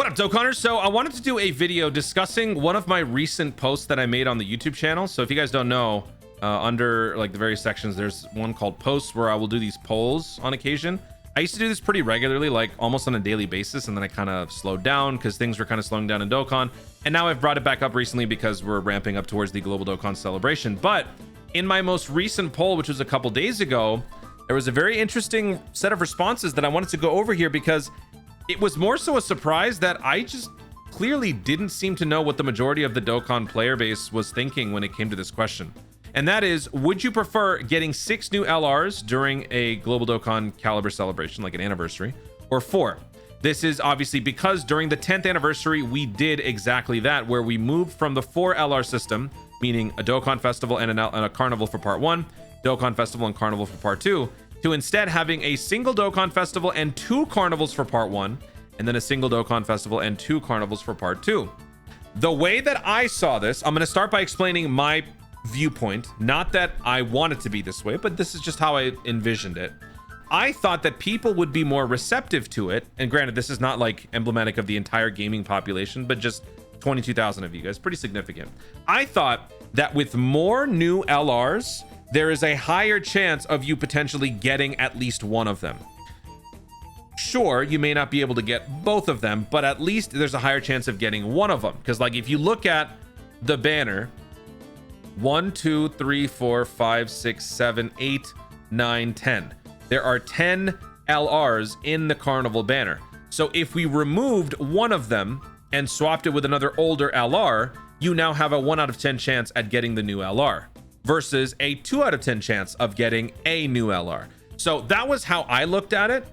What up, Dokkaners? So I wanted to do a video discussing one of my recent posts that I made on the YouTube channel. So if you guys don't know, under like the various sections, there's one called posts where I will do these polls on occasion. I used to do this pretty regularly, like almost on a daily basis, and then I kind of slowed down because things were kind of slowing down in Dokkan. And now I've brought it back up recently because we're ramping up towards the Global Dokkan celebration. But in my most recent poll, which was a couple days ago, there was a very interesting set of responses that I wanted to go over here because it was more so a surprise that I just clearly didn't seem to know what the majority of the Dokkan player base was thinking when it came to this question. And that is, would you prefer getting 6 new LRs during a Global Dokkan Caliber celebration, like an anniversary, or 4? This is obviously because during the 10th anniversary, we did exactly that, where we moved from the 4 LR system, meaning a Dokkan Festival and a Carnival for Part 1, Dokkan Festival and Carnival for Part 2, to instead having a single Dokkan Festival and 2 Carnivals for Part 1, and then a single Dokkan Festival and 2 Carnivals for Part 2. The way that I saw this, I'm going to start by explaining my viewpoint. Not that I want it to be this way, but this is just how I envisioned it. I thought that people would be more receptive to it, and granted, this is not like emblematic of the entire gaming population, but just 22,000 of you guys, pretty significant. I thought that with more new LRs, there is a higher chance of you potentially getting at least one of them. Sure, you may not be able to get both of them, but at least there's a higher chance of getting one of them. Because like if you look at the banner, 1, 2, 3, 4, 5, 6, 7, 8, 9, 10. There are 10 LRs in the Carnival banner. So if we removed one of them and swapped it with another older LR, you now have a 1 out of 10 chance at getting the new LR versus a 2 out of 10 chance of getting a new LR. So that was how I looked at it.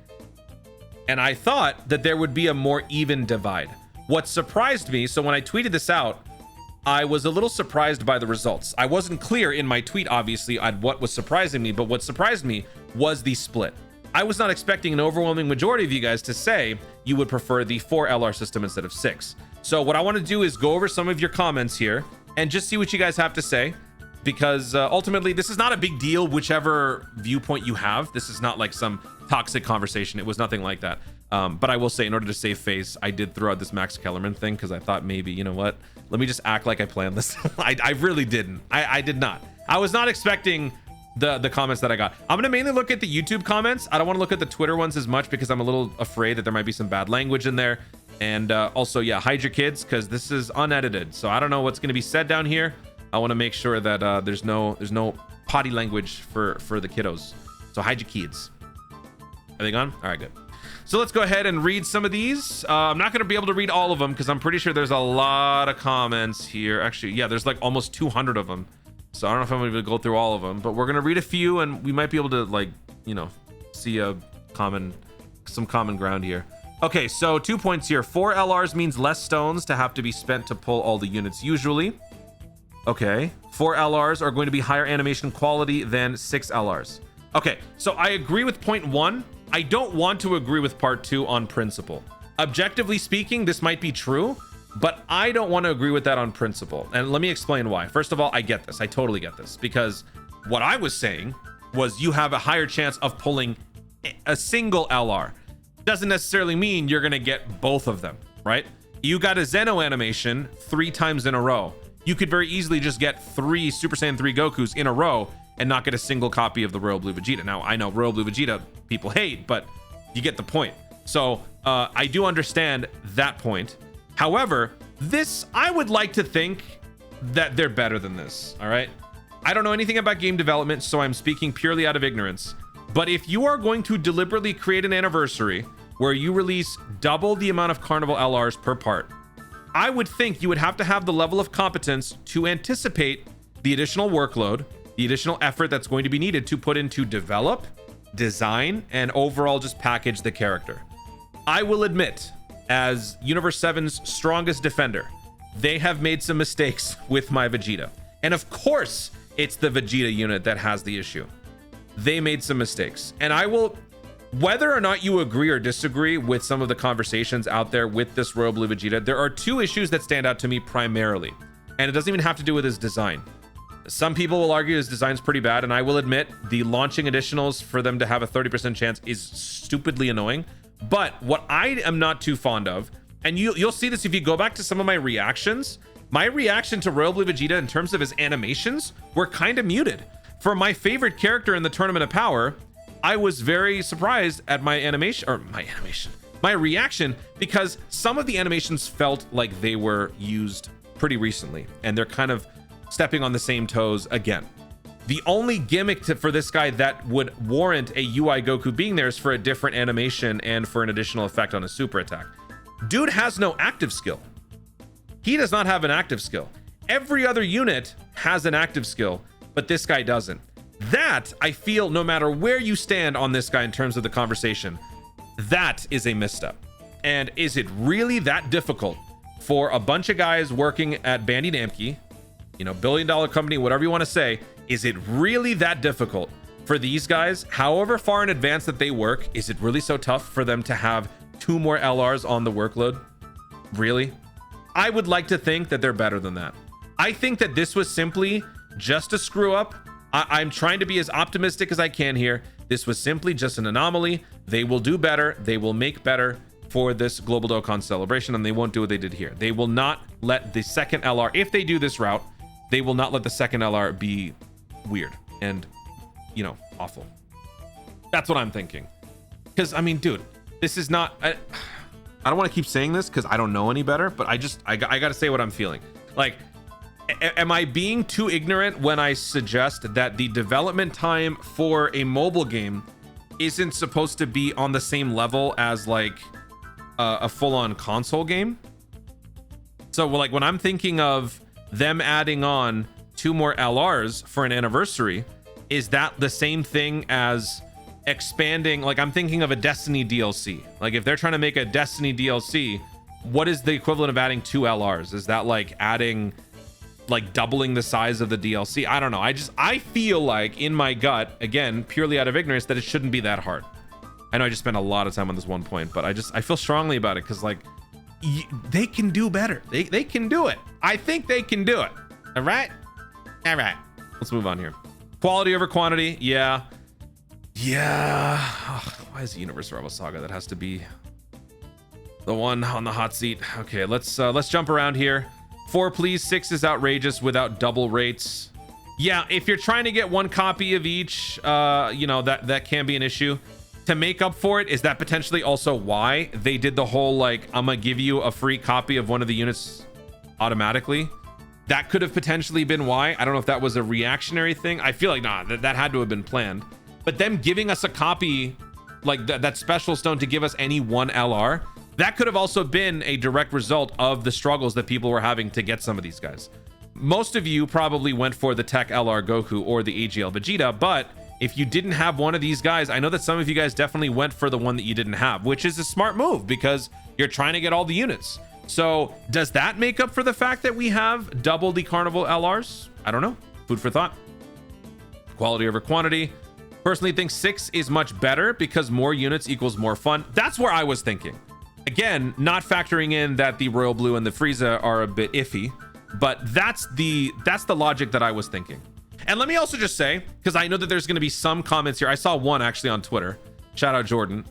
And I thought that there would be a more even divide. What surprised me, so when I tweeted this out, I was a little surprised by the results. I wasn't clear in my tweet, obviously, on what was surprising me, but what surprised me was the split. I was not expecting an overwhelming majority of you guys to say you would prefer the 4 LR system instead of 6. So what I want to do is go over some of your comments here and just see what you guys have to say, because ultimately this is not a big deal, whichever viewpoint you have. This is not like some toxic conversation. It was nothing like that. But I will say, in order to save face, I did throw out this Max Kellerman thing because I thought maybe, you know what, let me just act like I planned this. I really didn't. I did not. I was not expecting the comments that I got. I'm gonna mainly look at the YouTube comments. I don't want to look at the Twitter ones as much because I'm a little afraid that there might be some bad language in there. And also, yeah, hide your kids because this is unedited, so I don't know what's going to be said down here. I want to make sure that there's no potty language for the kiddos, so hide your kids. Are they gone? All right, good. So let's go ahead and read some of these. I'm not going to be able to read all of them because I'm pretty sure there's a lot of comments here. Actually, yeah, there's like almost 200 of them. So I don't know if I'm going to go through all of them, but we're going to read a few and we might be able to, like, you know, see some common ground here. Okay, so 2 points here. 4 LRs means less stones to have to be spent to pull all the units usually. Okay, 4 LRs are going to be higher animation quality than 6 LRs. Okay, so I agree with point 1. I don't want to agree with part 2 on principle. Objectively speaking, this might be true, but I don't want to agree with that on principle. And let me explain why. First of all, I get this. I totally get this, because what I was saying was you have a higher chance of pulling a single LR. Doesn't necessarily mean you're going to get both of them, right? You got a Zeno animation 3 times in a row. You could very easily just get 3 Super Saiyan 3 Gokus in a row and not get a single copy of the Royal Blue Vegeta. Now, I know Royal Blue Vegeta people hate, but you get the point. So I do understand that point. However, this, I would like to think that they're better than this, all right? I don't know anything about game development, so I'm speaking purely out of ignorance. But if you are going to deliberately create an anniversary where you release double the amount of Carnival LRs per part, I would think you would have to have the level of competence to anticipate the additional workload, the additional effort that's going to be needed to put into develop, design, and overall just package the character. I will admit, as Universe 7's strongest defender, they have made some mistakes with my Vegeta. And of course, it's the Vegeta unit that has the issue. They made some mistakes. And I will, whether or not you agree or disagree with some of the conversations out there with this Royal Blue Vegeta, there are 2 issues that stand out to me primarily. And it doesn't even have to do with his design. Some people will argue his design's pretty bad, and I will admit the launching additionals for them to have a 30% chance is stupidly annoying. But what I am not too fond of And you'll see this if you go back to some of my reactions. My reaction to Royal Blue Vegeta in terms of his animations were kind of muted. For my favorite character in the Tournament of Power, I was very surprised at my reaction, because some of the animations felt like they were used pretty recently, and they're kind of stepping on the same toes again. The only gimmick for this guy that would warrant a UI Goku being there is for a different animation and for an additional effect on his super attack. Dude has no active skill. He does not have an active skill. Every other unit has an active skill, but this guy doesn't. That, I feel, no matter where you stand on this guy in terms of the conversation, that is a misstep. And is it really that difficult for a bunch of guys working at Bandai Namco, you know, billion-dollar company, whatever you want to say, is it really that difficult for these guys, however far in advance that they work, is it really so tough for them to have 2 more LRs on the workload? Really? I would like to think that they're better than that. I think that this was simply just a screw up. I'm trying to be as optimistic as I can here. This was simply just an anomaly. They will do better. They will make better for this Global Dokkan celebration, and they won't do what they did here. They will not let the second LR, if they do this route, they will not let the second LR be weird and, you know, awful. That's what I'm thinking. Because, I mean, dude, this is not... I don't want to keep saying this because I don't know any better, but I got to say what I'm feeling. Like, am I being too ignorant when I suggest that the development time for a mobile game isn't supposed to be on the same level as like a full-on console game? So like when I'm thinking of them adding on 2 more LRs for an anniversary, is that the same thing as expanding? Like I'm thinking of a Destiny DLC. Like if they're trying to make a Destiny DLC, what is the equivalent of adding 2 LRs? Is that like adding, like doubling the size of the DLC? I don't know. I feel like in my gut, again, purely out of ignorance, that it shouldn't be that hard. I know I just spent a lot of time on this one point, but I feel strongly about it because like they can do better. They can do it. I think they can do it. All right. Let's move on here. Quality over quantity. Yeah. Ugh, why is the Universe Rebel Saga that has to be the one on the hot seat? Okay, let's jump around here. 4 please. 6 is outrageous without double rates. Yeah, if you're trying to get 1 copy of each, you know, that can be an issue. To make up for it, is that potentially also why they did the whole like I'm gonna give you a free copy of one of the units automatically? That could have potentially been why. I don't know if that was a reactionary thing. I feel like that had to have been planned. But them giving us a copy, like that special stone to give us any 1 LR, that could have also been a direct result of the struggles that people were having to get some of these guys. Most of you probably went for the Tech LR Goku or the AGL Vegeta, but if you didn't have one of these guys, I know that some of you guys definitely went for the one that you didn't have, which is a smart move because you're trying to get all the units. So does that make up for the fact that we have double the Carnival LRs? I don't know. Food for thought. Quality over quantity. Personally think 6 is much better because more units equals more fun. That's where I was thinking. Again, not factoring in that the Royal Blue and the Frieza are a bit iffy, but that's the logic that I was thinking. And let me also just say, because I know that there's going to be some comments here. I saw one actually on Twitter. Shout out Jordan.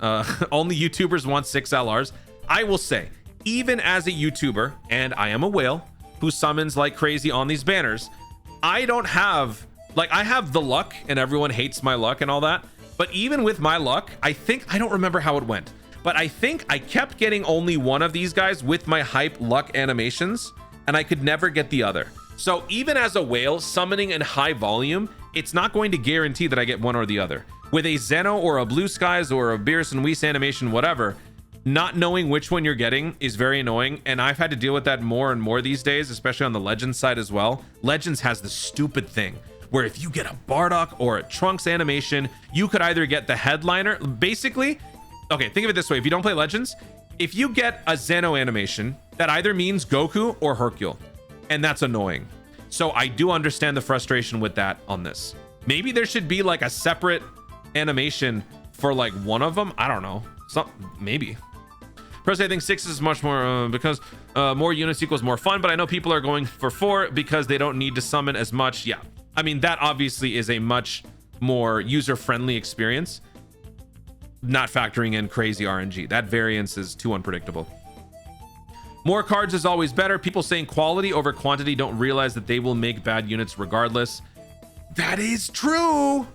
Only YouTubers want 6 LRs. I will say, even as a YouTuber, and I am a whale who summons like crazy on these banners, I don't have, like, I have the luck and everyone hates my luck and all that. But even with my luck, I don't remember how it went, but I think I kept getting only one of these guys with my hype luck animations, and I could never get the other. So even as a whale summoning in high volume, it's not going to guarantee that I get one or the other. With a Zeno or a Blue Skies or a Beerus and Whis animation, whatever, not knowing which one you're getting is very annoying. And I've had to deal with that more and more these days, especially on the Legends side as well. Legends has the stupid thing where if you get a Bardock or a Trunks animation, you could either get the headliner. Basically, okay, think of it this way. If you don't play Legends, if you get a Zeno animation, that either means Goku or Hercule. And that's annoying. So I do understand the frustration with that on this. Maybe there should be like a separate animation for like one of them. I don't know. Maybe. Personally, I think 6 is much more because more units equals more fun, but I know people are going for 4 because they don't need to summon as much. Yeah. I mean, that obviously is a much more user-friendly experience, not factoring in crazy RNG. That variance is too unpredictable. More cards is always better. People saying quality over quantity don't realize that they will make bad units regardless. That is true.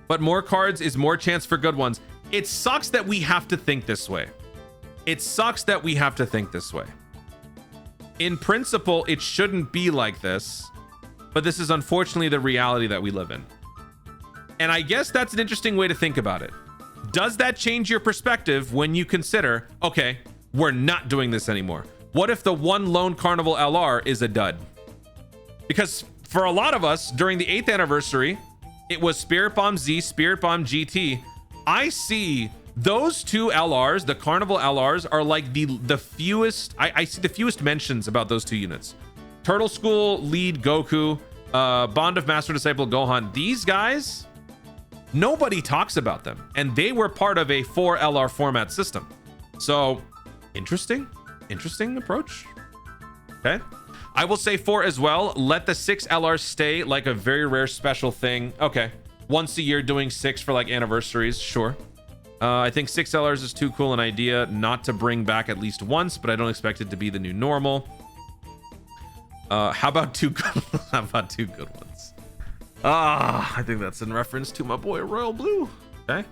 But more cards is more chance for good ones. It sucks that we have to think this way. It sucks that we have to think this way. In principle, it shouldn't be like this, but this is unfortunately the reality that we live in. And I guess that's an interesting way to think about it. Does that change your perspective when you consider, okay, we're not doing this anymore? What if the one lone Carnival LR is a dud? Because for a lot of us during the 8th anniversary, it was Spirit Bomb Z, Spirit Bomb GT. I see those two LRs, the Carnival LRs, are like the fewest. I see the fewest mentions about those two units. Turtle School lead Goku, Bond of Master Disciple Gohan. These guys, nobody talks about them, and they were part of a 4 LR format system. So interesting approach. Okay, I will say 4 as well. Let the 6 LRs stay like a very rare special thing. Okay, once a year doing 6 for like anniversaries, sure. I think 6 LRs is too cool an idea not to bring back at least once, but I don't expect it to be the new normal. How about 2 good how about 2 good ones? I think that's in reference to my boy Royal Blue. Okay.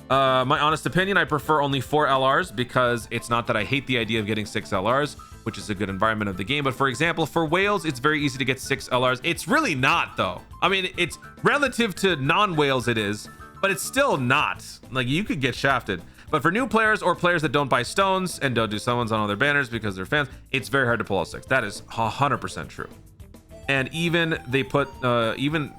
My honest opinion, I prefer only 4 LRs because it's not that I hate the idea of getting 6 LRs, which is a good environment of the game. But for example, for whales, it's very easy to get 6 LRs. It's really not though. I mean, it's relative to non-whales it is, but it's still not. Like, you could get shafted. But for new players or players that don't buy stones and don't do summons on all their banners because they're fans, it's very hard to pull all 6. That is 100% true. And even they put even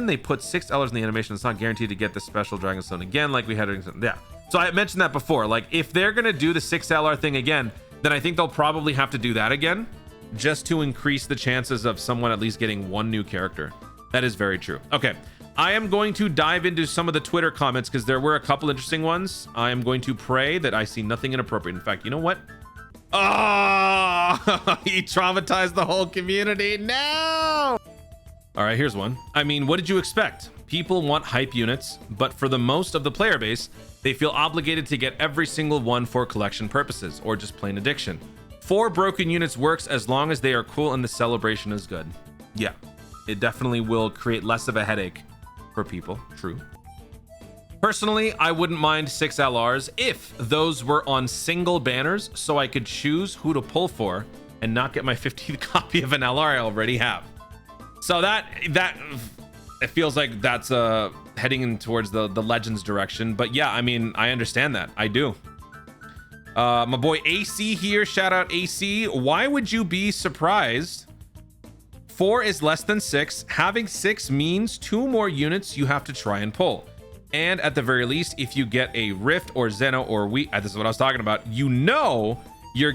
they put 6 LRs in the animation. It's not guaranteed to get the special Dragon Stone again, like we had. Yeah. So I mentioned that before. Like, if they're gonna do the 6 LR thing again, then I think they'll probably have to do that again, just to increase the chances of someone at least getting 1 new character. That is very true. Okay. I am going to dive into some of the Twitter comments because there were a couple interesting ones. I am going to pray that I see nothing inappropriate. In fact, you know what? Oh, he traumatized the whole community. No. All right, here's one. I mean, what did you expect? People want hype units, but for the most of the player base, they feel obligated to get every single one for collection purposes or just plain addiction. 4 broken units works as long as they are cool and the celebration is good. Yeah, it definitely will create less of a headache for people. True. Personally, I wouldn't mind 6 LRs if those were on single banners so I could choose who to pull for and not get my 15th copy of an LR I already have. So that it feels like that's heading in towards the Legends direction. But yeah, I mean, I understand that. I do. My boy AC here, shout out AC. Why would you be surprised? 4 is less than 6. Having 6 means 2 more units you have to try and pull. And at the very least, if you get a Rift or Zeno or this is what I was talking about, you know what you're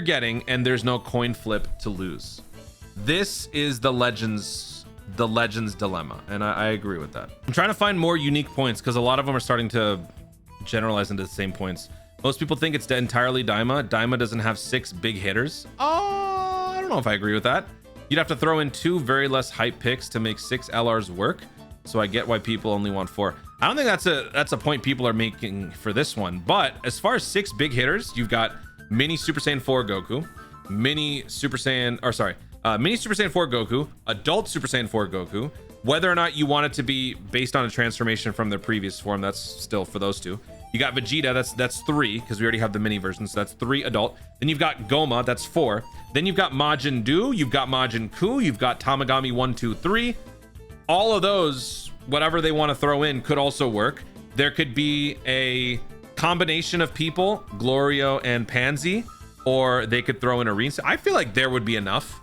getting, and there's no coin flip to lose. This is the Legends dilemma, and I agree with that. I'm trying to find more unique points because a lot of them are starting to generalize into the same points. Most people think it's entirely Daima. Daima doesn't have 6 big hitters. I don't know if I agree with that. You'd have to throw in 2 very less hype picks to make 6 LRs work. So I get why people only want 4. I don't think that's a point people are making for this one. But as far as 6 big hitters, you've got Mini Super Saiyan 4 Goku, Mini Super Saiyan 4 Goku, Adult Super Saiyan 4 Goku. Whether or not you want it to be based on a transformation from their previous form, that's still for those 2. You got Vegeta, that's 3, because we already have the mini version, so that's 3 adult. Then you've got Goma, that's 4. Then you've got Majin Buu, you've got Majin Ku, you've got Tamagami 1, 2, 3. All of those, whatever they want to throw in, could also work. There could be a combination of people, Glorio and Pansy, or they could throw in a Rinse. I feel like there would be enough.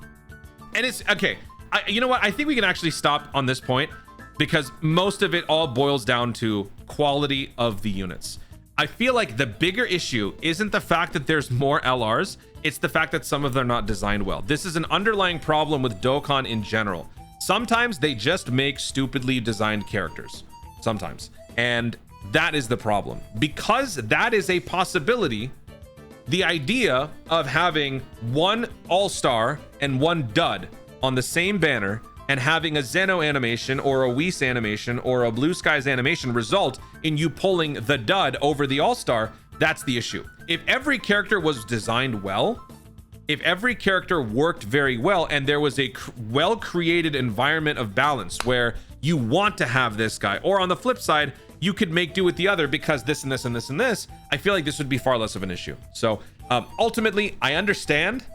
And it's okay. You know what? I think we can actually stop on this point because most of it all boils down to quality of the units. I feel like the bigger issue isn't the fact that there's more LRs, it's the fact that some of them are not designed well. This is an underlying problem with Dokkan in general. Sometimes they just make stupidly designed characters. Sometimes. And that is the problem. Because that is a possibility, the idea of having 1 all-star and 1 dud on the same banner and having a Zeno animation or a Whis animation or a Blue Skies animation result in you pulling the dud over the all-star, that's the issue. if every character was designed well, if every character worked very well, and there was a well-created environment of balance where you want to have this guy, or on the flip side, you could make do with the other because this and this and this and this, I feel like this would be far less of an issue. So ultimately, I understand.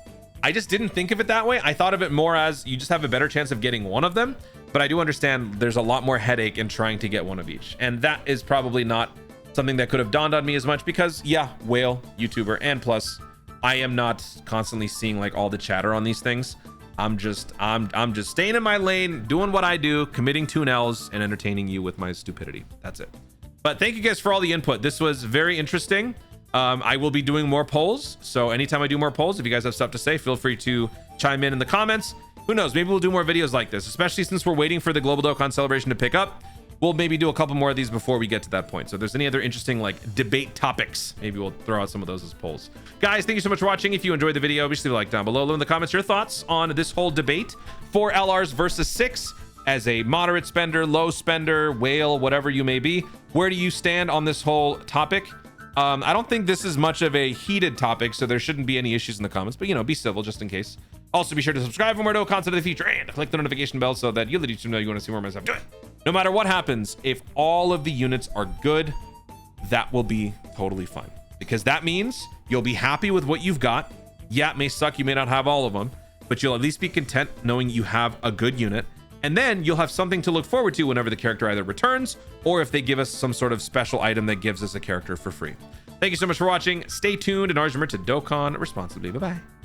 I just didn't think of it that way. I thought of it more as you just have a better chance of getting one of them, but I do understand there's a lot more headache in trying to get one of each. And that is probably not something that could have dawned on me as much because, yeah, whale, YouTuber, and plus, I am not constantly seeing like all the chatter on these things. I'm just staying in my lane, doing what I do, committing 2Ls, and entertaining you with my stupidity. That's it. But thank you guys for all the input. This was very interesting. I will be doing more polls. So anytime I do more polls, if you guys have stuff to say, feel free to chime in the comments. Who knows? Maybe we'll do more videos like this, especially since we're waiting for the Global Dokkan celebration to pick up. We'll maybe do a couple more of these before we get to that point. So if there's any other interesting like debate topics, maybe we'll throw out some of those as polls. Guys, thank you so much for watching. If you enjoyed the video, be sure to leave a like down below. Leave in the comments your thoughts on this whole debate. 4 LRs versus 6 as a moderate spender, low spender, whale, whatever you may be. Where do you stand on this whole topic? I don't think this is much of a heated topic, so there shouldn't be any issues in the comments, but you know, be civil just in case. Also, be sure to subscribe for more Dokkan content in the future and click the notification bell so that you let YouTube know you want to see more of myself do it. No matter what happens, if all of the units are good, that will be totally fine because that means you'll be happy with what you've got. Yeah, it may suck. You may not have all of them, but you'll at least be content knowing you have a good unit. And then you'll have something to look forward to whenever the character either returns or if they give us some sort of special item that gives us a character for free. Thank you so much for watching. Stay tuned and always remember to Dokkan responsibly. Bye-bye.